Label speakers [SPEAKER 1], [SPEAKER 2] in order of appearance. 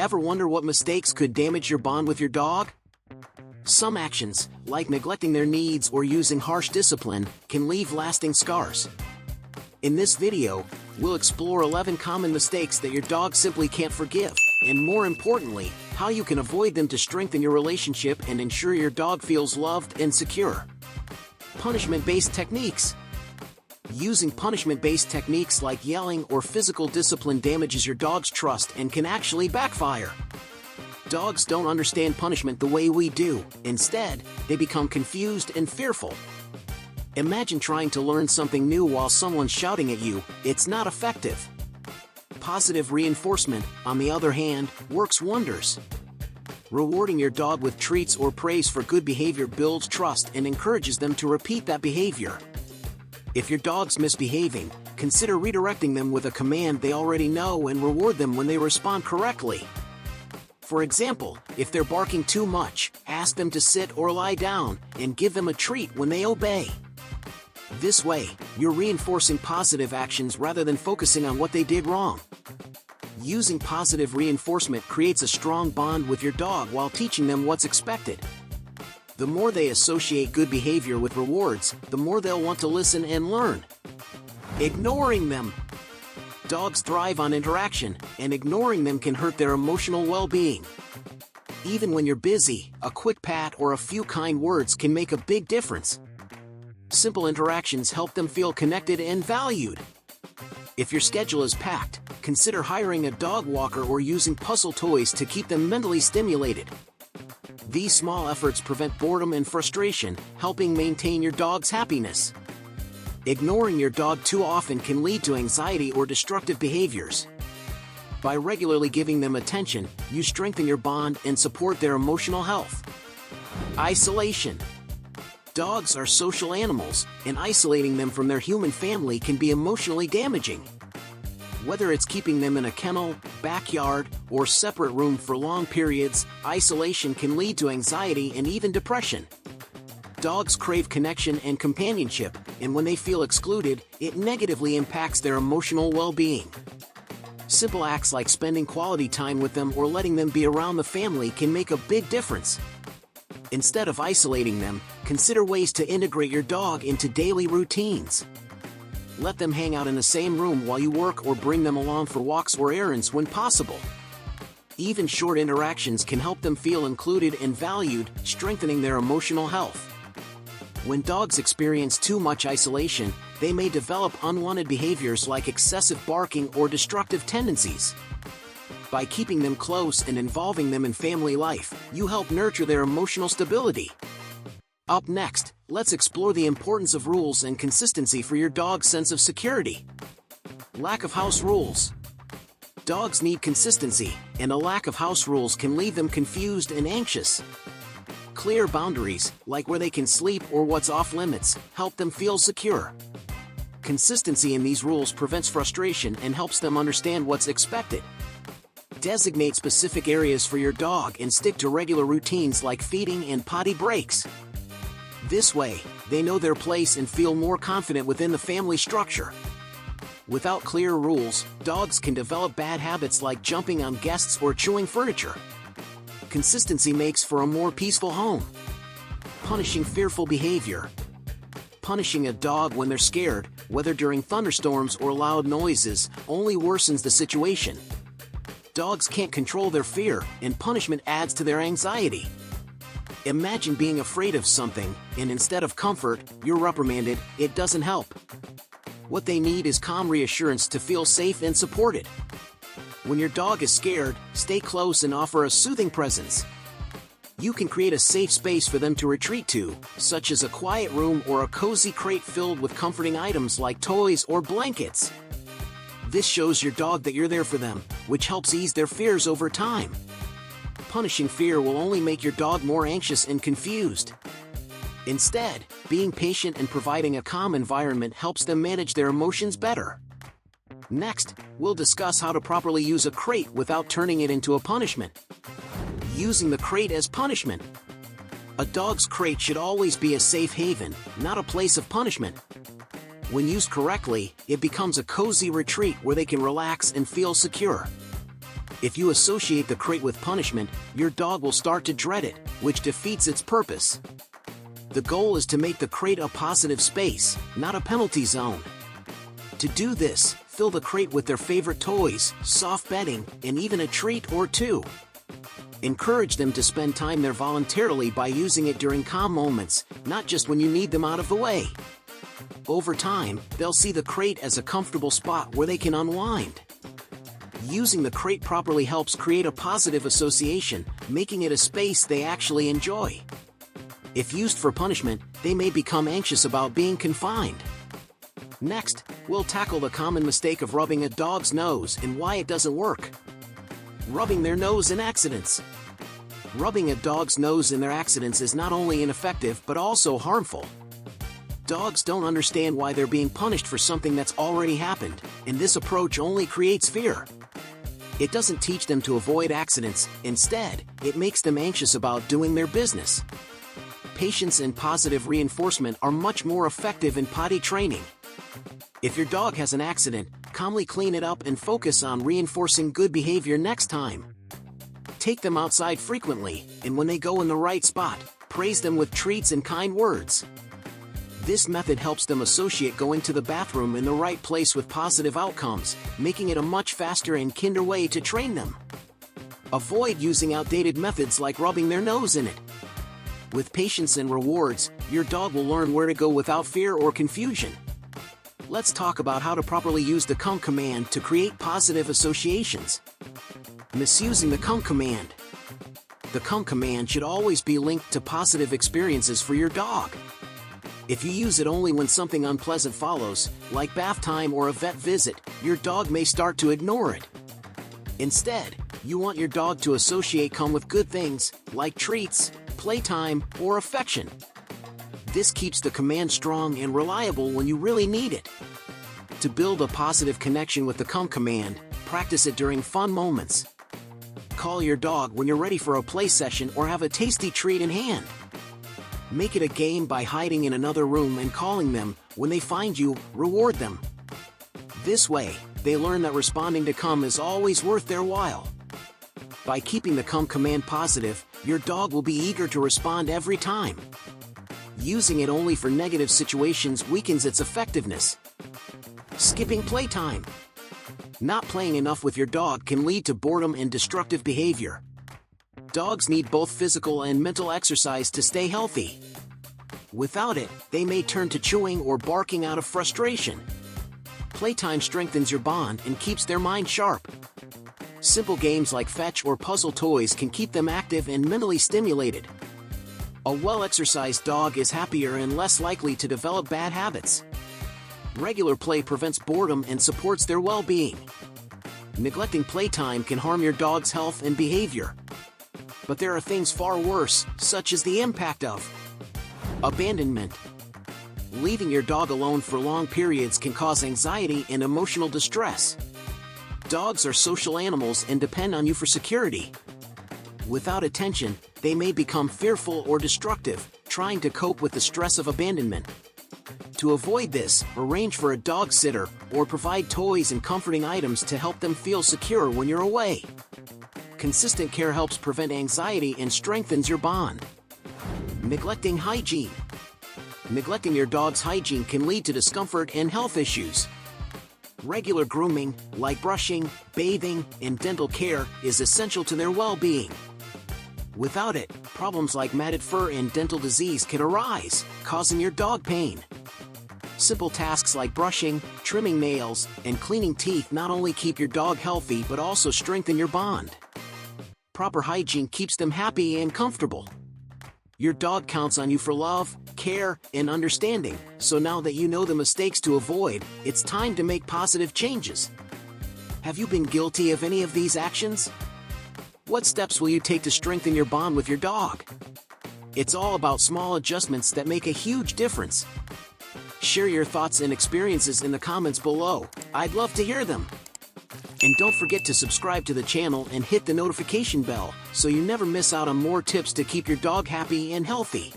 [SPEAKER 1] Ever wonder what mistakes could damage your bond with your dog? Some actions, like neglecting their needs or using harsh discipline, can leave lasting scars. In this video, we'll explore 11 common mistakes that your dog simply can't forgive, and more importantly, how you can avoid them to strengthen your relationship and ensure your dog feels loved and secure. Punishment-based techniques. Using punishment-based techniques like yelling or physical discipline damages your dog's trust and can actually backfire. Dogs don't understand punishment the way we do. Instead, they become confused and fearful. Imagine trying to learn something new while someone's shouting at you. It's not effective. Positive reinforcement, on the other hand, works wonders. Rewarding your dog with treats or praise for good behavior builds trust and encourages them to repeat that behavior. If your dog's misbehaving, consider redirecting them with a command they already know and reward them when they respond correctly. For example, if they're barking too much, ask them to sit or lie down, and give them a treat when they obey. This way, you're reinforcing positive actions rather than focusing on what they did wrong. Using positive reinforcement creates a strong bond with your dog while teaching them what's expected. The more they associate good behavior with rewards, the more they'll want to listen and learn. Ignoring them. Dogs thrive on interaction, and ignoring them can hurt their emotional well-being. Even when you're busy, a quick pat or a few kind words can make a big difference. Simple interactions help them feel connected and valued. If your schedule is packed, consider hiring a dog walker or using puzzle toys to keep them mentally stimulated. These small efforts prevent boredom and frustration, helping maintain your dog's happiness. Ignoring your dog too often can lead to anxiety or destructive behaviors. By regularly giving them attention, you strengthen your bond and support their emotional health. Isolation. Dogs are social animals, and isolating them from their human family can be emotionally damaging. Whether it's keeping them in a kennel, backyard, or separate room for long periods, isolation can lead to anxiety and even depression. Dogs crave connection and companionship, and when they feel excluded, it negatively impacts their emotional well-being. Simple acts like spending quality time with them or letting them be around the family can make a big difference. Instead of isolating them, consider ways to integrate your dog into daily routines. Let them hang out in the same room while you work or bring them along for walks or errands when possible. Even short interactions can help them feel included and valued, strengthening their emotional health. When dogs experience too much isolation, they may develop unwanted behaviors like excessive barking or destructive tendencies. By keeping them close and involving them in family life, you help nurture their emotional stability. Up next, let's explore the importance of rules and consistency for your dog's sense of security. Lack of house rules. Dogs need consistency, and a lack of house rules can leave them confused and anxious. Clear boundaries, like where they can sleep or what's off-limits, help them feel secure. Consistency in these rules prevents frustration and helps them understand what's expected. Designate specific areas for your dog and stick to regular routines like feeding and potty breaks. This way, they know their place and feel more confident within the family structure. Without clear rules, dogs can develop bad habits like jumping on guests or chewing furniture. Consistency makes for a more peaceful home. Punishing fearful behavior. Punishing a dog when they're scared, whether during thunderstorms or loud noises, only worsens the situation. Dogs can't control their fear, and punishment adds to their anxiety. Imagine being afraid of something, and instead of comfort, you're reprimanded. It doesn't help. What they need is calm reassurance to feel safe and supported. When your dog is scared, stay close and offer a soothing presence. You can create a safe space for them to retreat to, such as a quiet room or a cozy crate filled with comforting items like toys or blankets. This shows your dog that you're there for them, which helps ease their fears over time. Punishing fear will only make your dog more anxious and confused. Instead, being patient and providing a calm environment helps them manage their emotions better. Next, we'll discuss how to properly use a crate without turning it into a punishment. Using the crate as punishment. A dog's crate should always be a safe haven, not a place of punishment. When used correctly, it becomes a cozy retreat where they can relax and feel secure. If you associate the crate with punishment, your dog will start to dread it, which defeats its purpose. The goal is to make the crate a positive space, not a penalty zone. To do this, fill the crate with their favorite toys, soft bedding, and even a treat or two. Encourage them to spend time there voluntarily by using it during calm moments, not just when you need them out of the way. Over time, they'll see the crate as a comfortable spot where they can unwind. Using the crate properly helps create a positive association, making it a space they actually enjoy. If used for punishment, they may become anxious about being confined. Next, we'll tackle the common mistake of rubbing a dog's nose and why it doesn't work. Rubbing their nose in accidents. Rubbing a dog's nose in their accidents is not only ineffective but also harmful. Dogs don't understand why they're being punished for something that's already happened, and this approach only creates fear. It doesn't teach them to avoid accidents, instead, it makes them anxious about doing their business. Patience and positive reinforcement are much more effective in potty training. If your dog has an accident, calmly clean it up and focus on reinforcing good behavior next time. Take them outside frequently, and when they go in the right spot, praise them with treats and kind words. This method helps them associate going to the bathroom in the right place with positive outcomes, making it a much faster and kinder way to train them. Avoid using outdated methods like rubbing their nose in it. With patience and rewards, your dog will learn where to go without fear or confusion. Let's talk about how to properly use the come command to create positive associations. Misusing the come command. The come command should always be linked to positive experiences for your dog. If you use it only when something unpleasant follows, like bath time or a vet visit, your dog may start to ignore it. Instead, you want your dog to associate come with good things, like treats, playtime, or affection. This keeps the command strong and reliable when you really need it. To build a positive connection with the come command, practice it during fun moments. Call your dog when you're ready for a play session or have a tasty treat in hand. Make it a game by hiding in another room and calling them. When they find you, reward them. This way, they learn that responding to come is always worth their while. By keeping the come command positive, your dog will be eager to respond every time. Using it only for negative situations weakens its effectiveness. Skipping playtime. Not playing enough with your dog can lead to boredom and destructive behavior. Dogs need both physical and mental exercise to stay healthy. Without it, they may turn to chewing or barking out of frustration. Playtime strengthens your bond and keeps their mind sharp. Simple games like fetch or puzzle toys can keep them active and mentally stimulated. A well-exercised dog is happier and less likely to develop bad habits. Regular play prevents boredom and supports their well-being. Neglecting playtime can harm your dog's health and behavior. But there are things far worse, such as the impact of abandonment. Leaving your dog alone for long periods can cause anxiety and emotional distress. Dogs are social animals and depend on you for security. Without attention, they may become fearful or destructive, trying to cope with the stress of abandonment. To avoid this, arrange for a dog sitter or provide toys and comforting items to help them feel secure when you're away. Consistent care helps prevent anxiety and strengthens your bond. Neglecting hygiene. Neglecting your dog's hygiene can lead to discomfort and health issues. Regular grooming, like brushing, bathing, and dental care, is essential to their well-being. Without it, problems like matted fur and dental disease can arise, causing your dog pain. Simple tasks like brushing, trimming nails, and cleaning teeth not only keep your dog healthy but also strengthen your bond. Proper hygiene keeps them happy and comfortable. Your dog counts on you for love, care, and understanding, so now that you know the mistakes to avoid, it's time to make positive changes. Have you been guilty of any of these actions? What steps will you take to strengthen your bond with your dog? It's all about small adjustments that make a huge difference. Share your thoughts and experiences in the comments below. I'd love to hear them. And don't forget to subscribe to the channel and hit the notification bell so you never miss out on more tips to keep your dog happy and healthy.